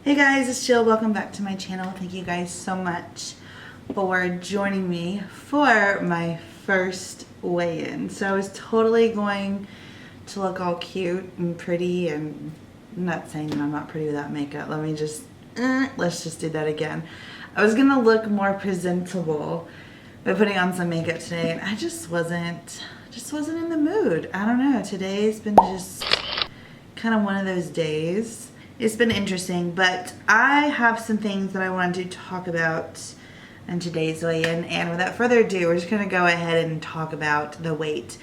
Hey guys, it's Jill. Welcome back to my channel. Thank you guys so much for joining me for my first weigh-in. So I was totally going to look all cute and pretty, and I'm not saying that I'm not pretty without makeup. Let's just do that again. I was gonna look more presentable by putting on some makeup today, and I just wasn't in the mood. I don't know. Today's been just kind of one of those days. It's been interesting, but I have some things that I wanted to talk about in today's weigh-in, and without further ado, we're just gonna go ahead and talk about the weight.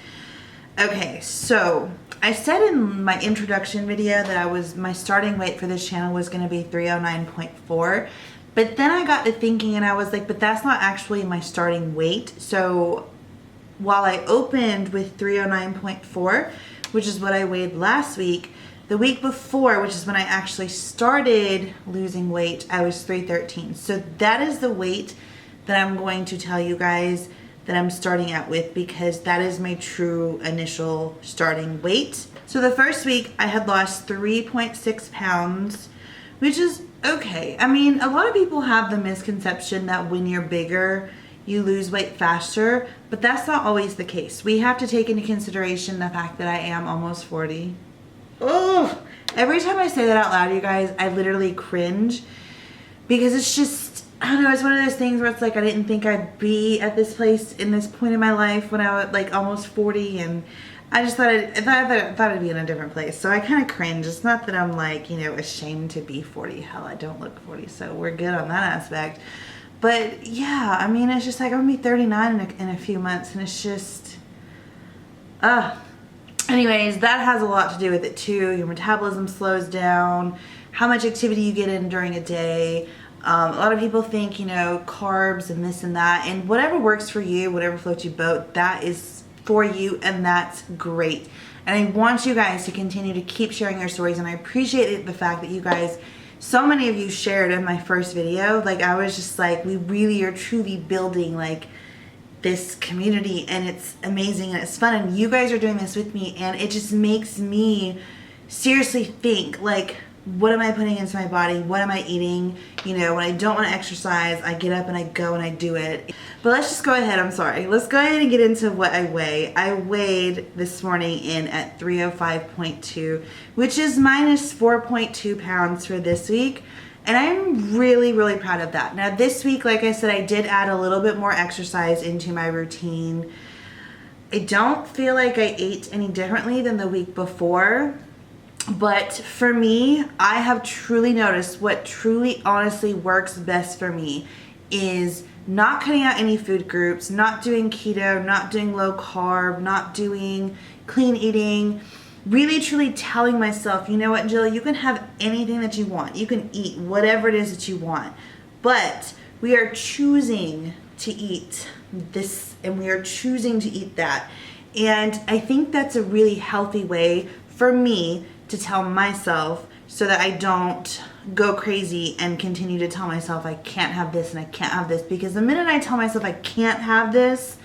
Okay, so I said in my introduction video that my starting weight for this channel was gonna be 309.4, but then I got to thinking and I was like, but that's not actually my starting weight. So while I opened with 309.4, which is what I weighed last week, the week before, which is when I actually started losing weight, I was 313. So that is the weight that I'm going to tell you guys that I'm starting out with, because that is my true initial starting weight. So the first week I had lost 3.6 pounds, which is okay. I mean, a lot of people have the misconception that when you're bigger, you lose weight faster, but that's not always the case. We have to take into consideration the fact that I am almost 40. Oh, every time I say that out loud, you guys, I literally cringe, because it's just, I don't know, it's one of those things where it's like I didn't think I'd be at this place in this point in my life when I was like almost 40, and I just thought I'd be in a different place. So I kind of cringe. It's not that I'm like, you know, ashamed to be 40. Hell, I don't look 40, so we're good on that aspect. But yeah, I mean, it's just like I'm gonna be 39 in a few months, and it's just, anyways, that has a lot to do with it too. Your metabolism slows down, how much activity you get in during a day. A lot of people think, you know, carbs and this and that, and whatever works for you, whatever floats your boat, that is for you, and that's great. And I want you guys to continue to keep sharing your stories, and I appreciate the fact that you guys, so many of you shared in my first video. Like, I was just like, we really are truly building like this community, and it's amazing and it's fun, and you guys are doing this with me, and it just makes me seriously think, like, what am I putting into my body? What am I eating? You know, when I don't want to exercise, I get up and I go and I do it. But let's just go ahead. Let's go ahead and get into what I weigh. I weighed this morning in at 305.2, which is minus 4.2 pounds for this week. And I'm really, really proud of that. Now this week, like I said, I did add a little bit more exercise into my routine. I don't feel like I ate any differently than the week before. But for me, I have truly noticed what truly honestly works best for me is not cutting out any food groups, not doing keto, not doing low carb, not doing clean eating. Really truly telling myself, you know what, Jill, you can have anything that you want. You can eat whatever it is that you want. But we are choosing to eat this, and we are choosing to eat that. And I think that's a really healthy way for me to tell myself, so that I don't go crazy and continue to tell myself I can't have this and I can't have this. Because the minute I tell myself I can't have this,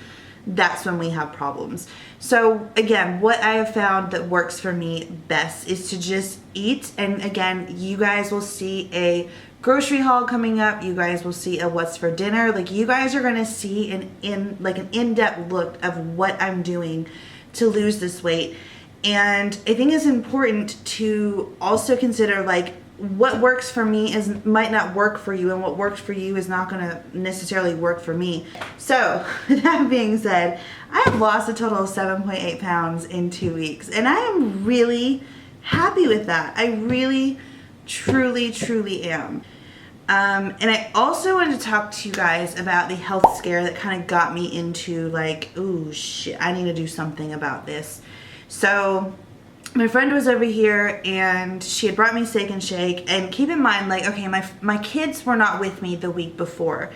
that's when we have problems. So again, what I have found that works for me best is to just eat. And again, you guys will see a grocery haul coming up. You guys will see a what's for dinner. Like, you guys are gonna see an in-depth look of what I'm doing to lose this weight. And I think it's important to also consider, like, what works for me might not work for you, and what works for you is not going to necessarily work for me. So with that being said, I have lost a total of 7.8 pounds in 2 weeks, and I am really happy with that. I really, truly am. And I also wanted to talk to you guys about the health scare that kind of got me into like, ooh, shit, I need to do something about this. So my friend was over here, and she had brought me Steak and Shake. And keep in mind, like, okay, my kids were not with me the week before,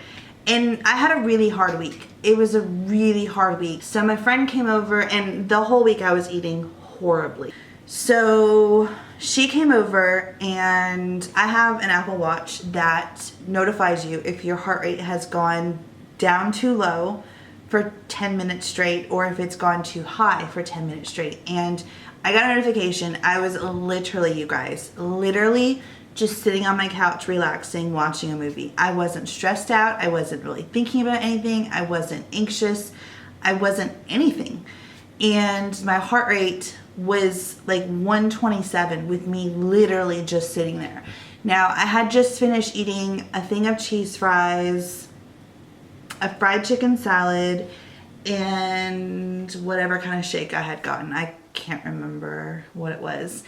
and I had a really hard week. It was a really hard week. So my friend came over, and the whole week I was eating horribly. So she came over, and I have an Apple Watch that notifies you if your heart rate has gone down too low for 10 minutes straight, or if it's gone too high for 10 minutes straight. And I got a notification. I was literally, you guys, literally just sitting on my couch, relaxing, watching a movie. I wasn't stressed out. I wasn't really thinking about anything. I wasn't anxious. I wasn't anything. And my heart rate was like 127 with me literally just sitting there. Now, I had just finished eating a thing of cheese fries, a fried chicken salad, and whatever kind of shake I had gotten. I can't remember what it was.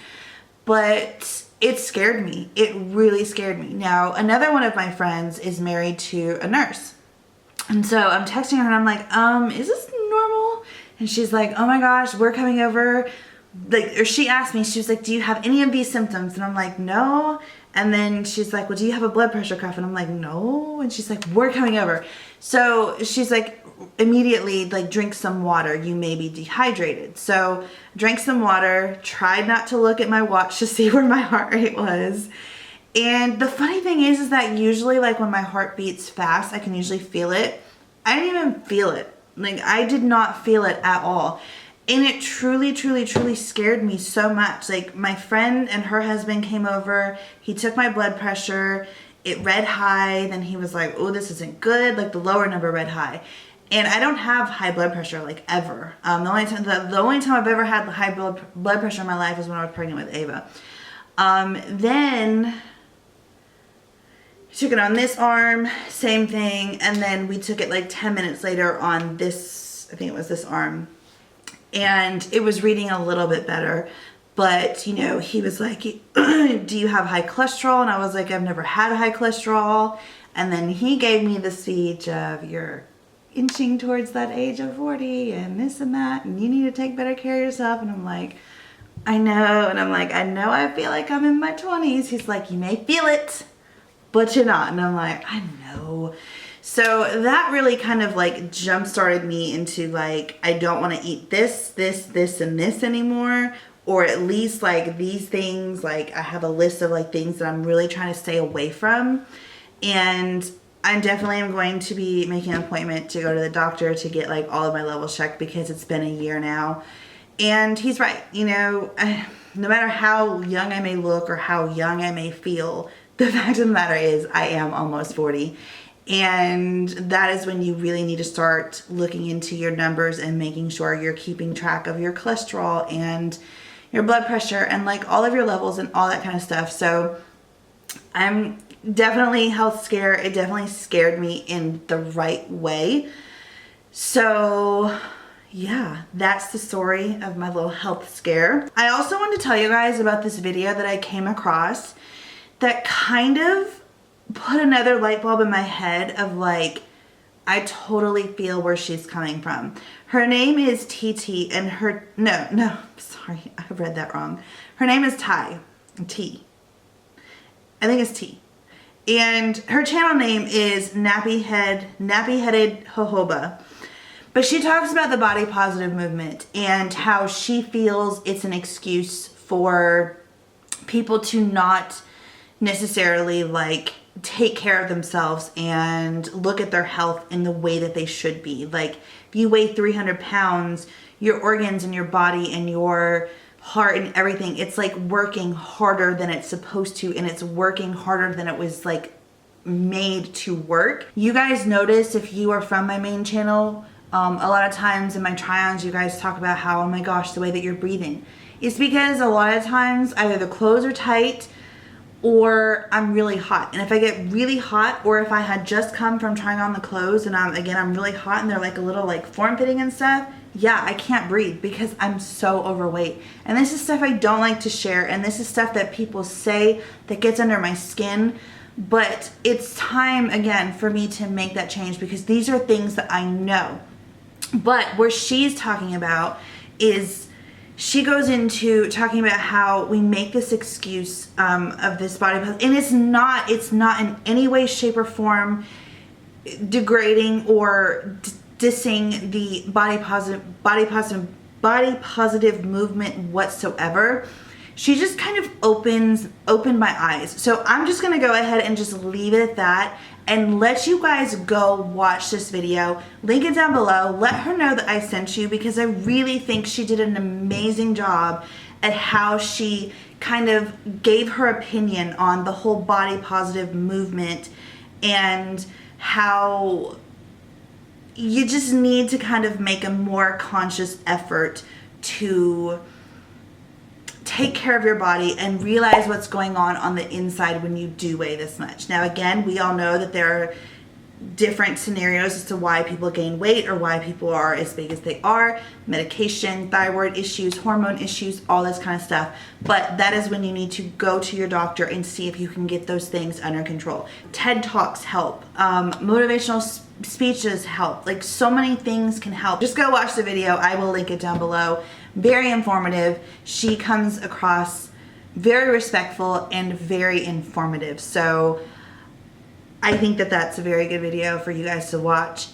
But it scared me. It really scared me. Now, another one of my friends is married to a nurse. And so I'm texting her and I'm like, is this normal? And she's like, oh my gosh, we're coming over. Like, or she asked me, she was like, do you have any of these symptoms? And I'm like, no. And then she's like, well, do you have a blood pressure cuff? And I'm like, no. And she's like, we're coming over. So she's like, immediately, like, drink some water. You may be dehydrated. So drank some water, tried not to look at my watch to see where my heart rate was. And the funny thing is that usually, like, when my heart beats fast, I can usually feel it. I didn't even feel it. Like, I did not feel it at all. And it truly, truly, truly scared me so much. Like, my friend and her husband came over. He took my blood pressure. It read high. Then he was like, oh, this isn't good. Like, the lower number read high. And I don't have high blood pressure, like, ever. The only time I've ever had high blood pressure in my life is when I was pregnant with Ava. Then he took it on this arm, same thing. And then we took it like 10 minutes later on this, I think it was this arm. And it was reading a little bit better. But, you know, he was like, do you have high cholesterol? And I was like, I've never had high cholesterol. And then he gave me the speech of, you're inching towards that age of 40 and this and that. And you need to take better care of yourself. And I'm like, I know. And I'm like, I know I feel like I'm in my 20s. He's like, you may feel it, but you're not. And I'm like, I know. So that really kind of like jump started me into like, I don't want to eat this, and this anymore. Or at least like these things, like I have a list of like things that I'm really trying to stay away from. And I definitely am going to be making an appointment to go to the doctor to get like all of my levels checked because it's been a year now. And he's right. You know, no matter how young I may look or how young I may feel, the fact of the matter is I am almost 40. And that is when you really need to start looking into your numbers and making sure you're keeping track of your cholesterol and your blood pressure and like all of your levels and all that kind of stuff. So I'm definitely health scare. It definitely scared me in the right way. So yeah, that's the story of my little health scare. I also want to tell you guys about this video that I came across that kind of put another light bulb in my head of like, I totally feel where she's coming from. Her name is TT and her, no, sorry, I read that wrong. Her name is T. I think it's T. And her channel name is Nappy-Headed Jojoba. But she talks about the body positive movement and how she feels it's an excuse for people to not necessarily like take care of themselves and look at their health in the way that they should be. Like if you weigh 300 pounds, your organs and your body and your heart and everything, it's like working harder than it's supposed to, and it's working harder than it was like made to work. You guys notice if you are from my main channel, a lot of times in my try-ons, you guys talk about how, oh my gosh, the way that you're breathing. It's because a lot of times either the clothes are tight or I'm really hot. And if I get really hot, or if I had just come from trying on the clothes and I'm really hot and they're like a little like form-fitting and stuff, yeah, I can't breathe because I'm so overweight. And this is stuff I don't like to share, and this is stuff that people say that gets under my skin. But it's time again for me to make that change because these are things that I know. But where she's talking about is she goes into talking about how we make this excuse of this body positive, and it's not in any way, shape, or form degrading or dissing the body positive movement whatsoever. She just kind of opened my eyes. So I'm just gonna go ahead and just leave it at that and let you guys go watch this video. Link it down below. Let her know that I sent you because I really think she did an amazing job at how she kind of gave her opinion on the whole body positive movement and how you just need to kind of make a more conscious effort to take care of your body and realize what's going on the inside when you do weigh this much. Now, again, we all know that there are different scenarios as to why people gain weight or why people are as big as they are. Medication, thyroid issues, hormone issues, all this kind of stuff. But that is when you need to go to your doctor and see if you can get those things under control. TED Talks help. Motivational speeches help. Like, so many things can help. Just go watch the video. I will link it down below. Very informative. She comes across very respectful and very informative. So I think that that's a very good video for you guys to watch.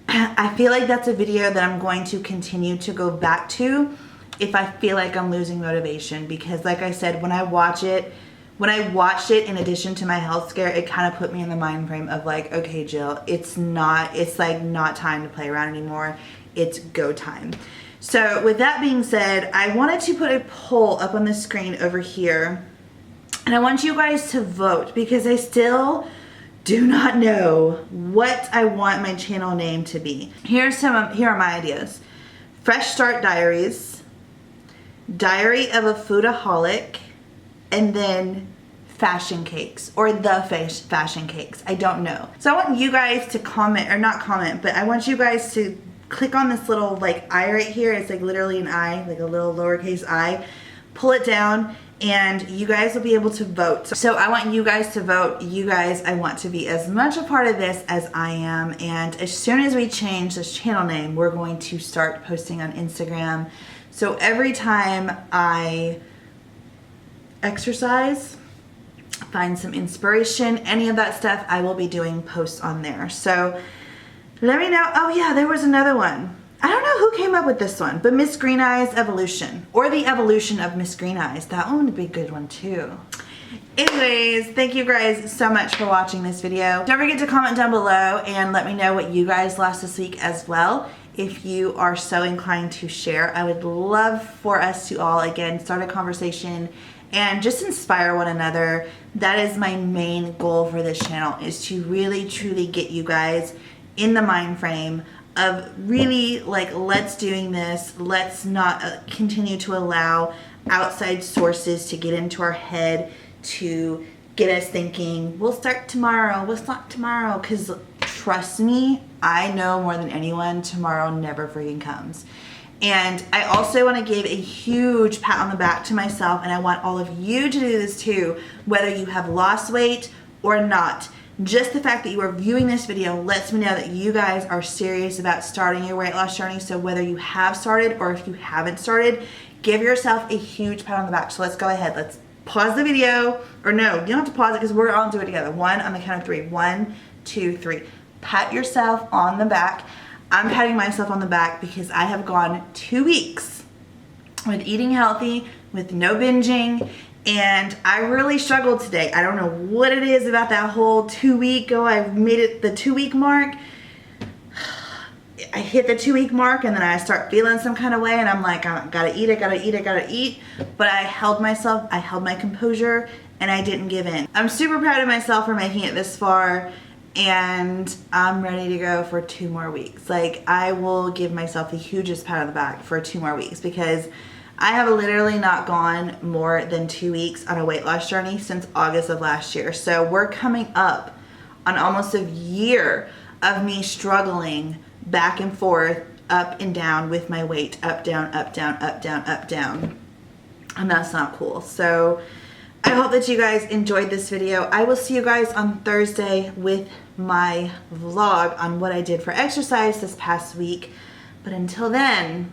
I feel like that's a video that I'm going to continue to go back to if I feel like I'm losing motivation, because like I said, when I watched it in addition to my health scare, it kind of put me in the mind frame of like, okay, Jill, it's like not time to play around anymore. It's go time. So with that being said, I wanted to put a poll up on the screen over here, and I want you guys to vote because I still do not know what I want my channel name to be. Here are my ideas. Fresh Start Diaries, Diary of a Foodaholic, and then Fashion Cakes, or the Fashion Cakes. I don't know. So I want you guys to comment, or not comment, but I want you guys to click on this little like eye right here. It's like literally an eye, like a little lowercase I. Pull it down, and you guys will be able to vote. So I want you guys to vote. You guys, I want to be as much a part of this as I am. And as soon as we change this channel name, we're going to start posting on Instagram. So every time I exercise, find some inspiration, any of that stuff, I will be doing posts on there. So let me know. Oh yeah, there was another one. I don't know who came up with this one, but Missgreeneyes Evolution, or the evolution of Missgreeneyes. That one would be a good one too. Anyways, thank you guys so much for watching this video. Don't forget to comment down below and let me know what you guys lost this week as well. If you are so inclined to share, I would love for us to all, again, start a conversation and just inspire one another. That is my main goal for this channel, is to really, truly get you guys in the mind frame of really like, let's doing this. Let's not continue to allow outside sources to get into our head to get us thinking, we'll start tomorrow, because trust me, I know more than anyone, tomorrow never freaking comes. And I also want to give a huge pat on the back to myself, and I want all of you to do this too, whether you have lost weight or not. Just the fact that you are viewing this video lets me know that you guys are serious about starting your weight loss journey. So whether you have started or if you haven't started, give yourself a huge pat on the back. So let's go ahead. Let's pause the video. Or no, you don't have to pause it because we're all doing it together. One on the count of three. 1, 2, 3. Pat yourself on the back. I'm patting myself on the back because I have gone 2 weeks with eating healthy, with no binging, and I really struggled today. I don't know what it is about that whole 2 week, I made it the 2 week mark. I hit the 2 week mark and then I start feeling some kind of way and I'm like, I gotta eat. But I held myself, I held my composure, and I didn't give in. I'm super proud of myself for making it this far, and I'm ready to go for 2 more weeks. Like, I will give myself the hugest pat on the back for 2 more weeks, because I have literally not gone more than 2 weeks on a weight loss journey since August of last year. So we're coming up on almost a year of me struggling back and forth, up and down with my weight, up, down, up, down, up, down, up, down. And that's not cool. So I hope that you guys enjoyed this video. I will see you guys on Thursday with my vlog on what I did for exercise this past week. But until then,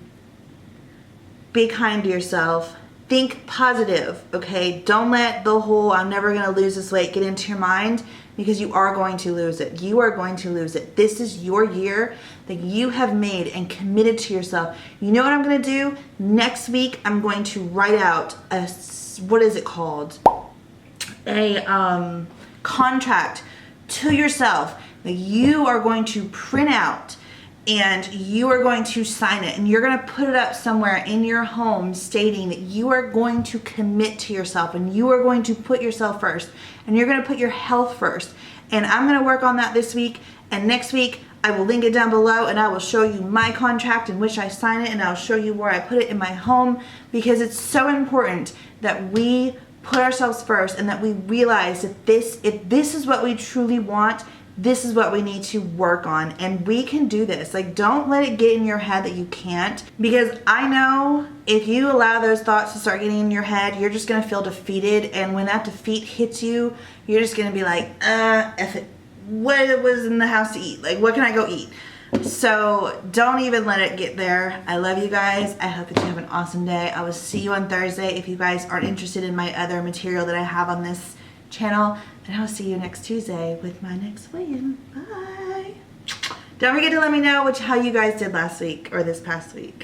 be kind to yourself. Think positive, okay? Don't let the whole I'm never gonna lose this weight get into your mind, because you are going to lose it. You are going to lose it. This is your year that you have made and committed to yourself. You know what I'm gonna do? Next week, I'm going to write out a, what is it called? A contract to yourself that you are going to print out and you are going to sign it, and you're going to put it up somewhere in your home stating that you are going to commit to yourself and you are going to put yourself first and you're going to put your health first. And I'm going to work on that this week, and next week I will link it down below and I will show you my contract in which I sign it, and I'll show you where I put it in my home, because it's so important that we put ourselves first and that we realize that if this is what we truly want, this is what we need to work on, and we can do this. Like, don't let it get in your head that you can't, because I know if you allow those thoughts to start getting in your head, you're just gonna feel defeated, and when that defeat hits you, you're just gonna be like, F it. What was in the house to eat? Like, what can I go eat? So don't even let it get there. I love you guys. I hope that you have an awesome day. I will see you on Thursday. If you guys aren't interested in my other material that I have on this channel, and I'll see you next Tuesday with my next weigh-in. Bye. Don't forget to let me know how you guys did last week or this past week.